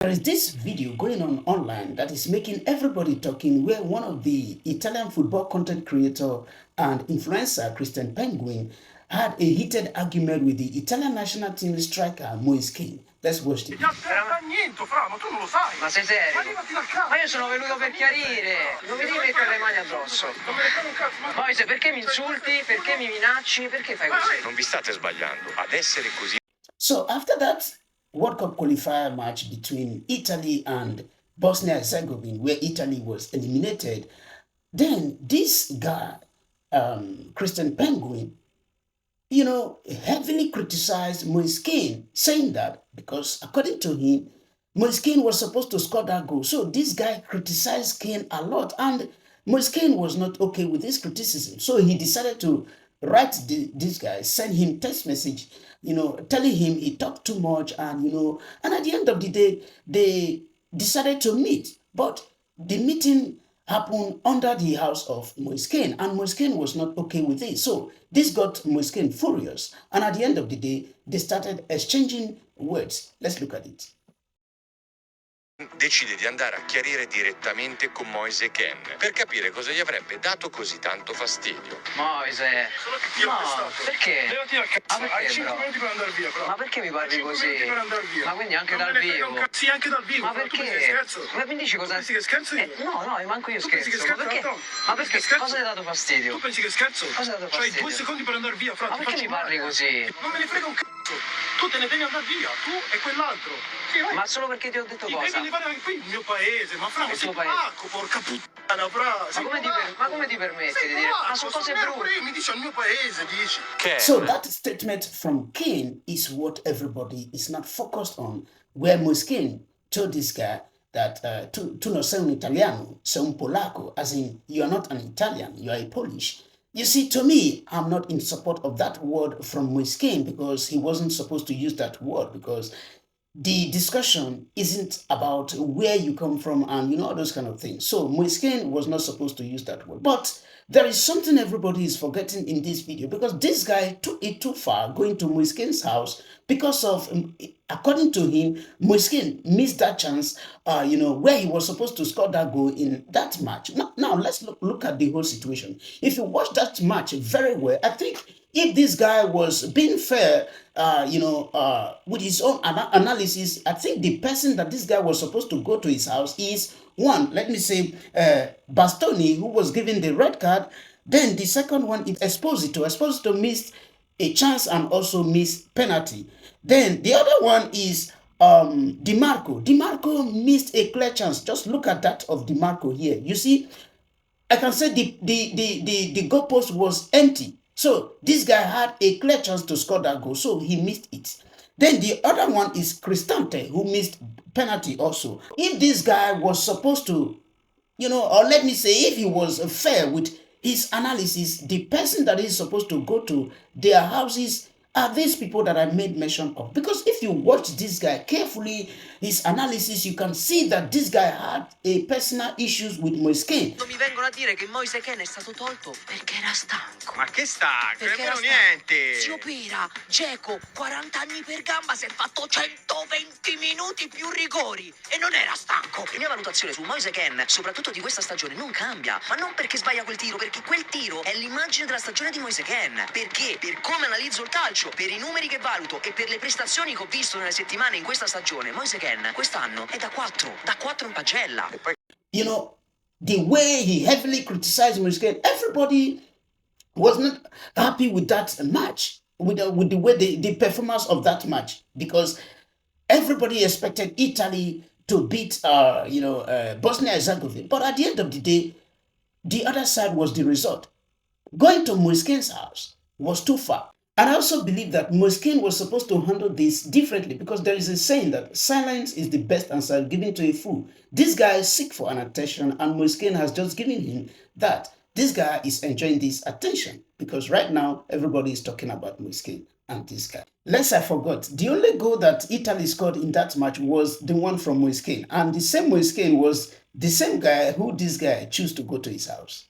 There is this video going on online that is making everybody talking, where one of the Italian football content creator and influencer, Christian Penguin, had a heated argument with the Italian national team striker Moise Kean. Let's watch the video. Niente, Fra, ma tu non lo sai. Ma sei serio? Ma levati dal cazzo. Ma io sono venuto per chiarire. Non mi devi mettere le mani addosso. Non me ne frega un cazzo. Moise, perché mi insulti? Perché mi minacci? Perché fai così? Non vi state sbagliando. Ad essere così. So after that World Cup qualifier match between Italy and Bosnia and Herzegovina, where Italy was eliminated, then this guy, Christian Penguin, heavily criticized Moise Kean, saying that because according to him, Moise Kean was supposed to score that goal. So this guy criticized Kean a lot, and Moise Kean was not okay with this criticism. So he decided to write this guy, send him text message, telling him he talked too much, and and at the end of the day, they decided to meet. But the meeting happened under the house of Moise Kean, and Moise Kean was not okay with it. So this got Moise Kean furious, and at the end of the day, they started exchanging words. Let's look at it. Decide di andare a chiarire direttamente con Moise Kean per capire cosa gli avrebbe dato così tanto fastidio. Moise, no, perché? Levati dal cazzo, hai 5 minuti per andare via, però. Ma perché mi parli così? Per andare via. Ma quindi anche dal vivo? Sì, anche dal vivo. Ma perché? Ma mi dici cosa? Pensi che scherzo io? No, manco io scherzo. Pensi che scherzo? Ma perché? Ma perché? Cosa ti ha dato fastidio? Tu pensi che scherzo? Cosa ti ha dato fastidio? C'hai 2 secondi per andare via, fra. Ma perché mi parli così? Non me ne frega un cazzo. Tu te ne devi andare via, tu e quell'altro. Sì, vai. Ma solo perché ti ho detto cosa? Devi levare anche qui il mio paese, ma fra, ma sei polacco, porca puttana, fra. Ma come ti permetti di dire? Ma sono cose brutte. Mi dici al mio paese, dici. So that statement from Kean is what everybody is not focused on, where Moise Kean told this guy that tu non sei un italiano, sei un polacco, as in you are not an Italian, you are a Polish. You see, to me, I'm not in support of that word from Moise Kean, because he wasn't supposed to use that word, because the discussion isn't about where you come from and all those kind of things. So Moise Kean was not supposed to use that word. But there is something everybody is forgetting in this video, because this guy took it too far, going to Moise Kean's house, because of, according to him, Moise Kean missed that chance, where he was supposed to score that goal in that match. Now let's look at the whole situation. If you watch that match very well, I think if this guy was being fair, with his own analysis, I think the person that this guy was supposed to go to his house is one, let me say, Bastoni, who was given the red card. Then the second one is Esposito. Esposito missed a chance and also missed penalty. Then the other one is Di Marco. Di Marco missed a clear chance. Just look at that of Di Marco here. You see, I can say the goalpost was empty. So this guy had a clear chance to score that goal, so he missed it. Then the other one is Cristante, who missed penalty also. If this guy was supposed to, or let me say, if he was fair with his analysis, the person that is supposed to go to their houses are these people that I made mention of. Because if you watch this guy carefully, his analysis, you can see that this guy had a personal issues with Moise Kean. Mi vengono a dire che Moise Kean è stato tolto perché era stanco. Ma che stanco? Perché Nemmeno niente. Zio Pira, Geco, 40 anni per gamba, si è fatto 120 minuti più rigori e non era stanco. La mia valutazione su Moise Kean, soprattutto di questa stagione, non cambia. Ma non perché sbaglia quel tiro, perché quel tiro è l'immagine della stagione di Moise Kean. Perché? Per come analizzo il calcio, per i numeri che valuto e per le prestazioni che ho visto nelle settimane in questa stagione, Moise Kean quest'anno è da 4 in pagella. The way he heavily criticized Moise Kean, everybody was not happy with that match, with the way the performance of that match, because everybody expected Italy to beat Bosnia and Herzegovina. But at the end of the day, the other side was the result. Going to Moise Kean's house was too far. And I also believe that Moise Kean was supposed to handle this differently, because there is a saying that silence is the best answer given to a fool. This guy is sick for an attention, and Moise Kean has just given him that. This guy is enjoying this attention, because right now everybody is talking about Moise Kean and this guy. Lest I forgot, the only goal that Italy scored in that match was the one from Moise Kean, and the same Moise Kean was the same guy who this guy chose to go to his house.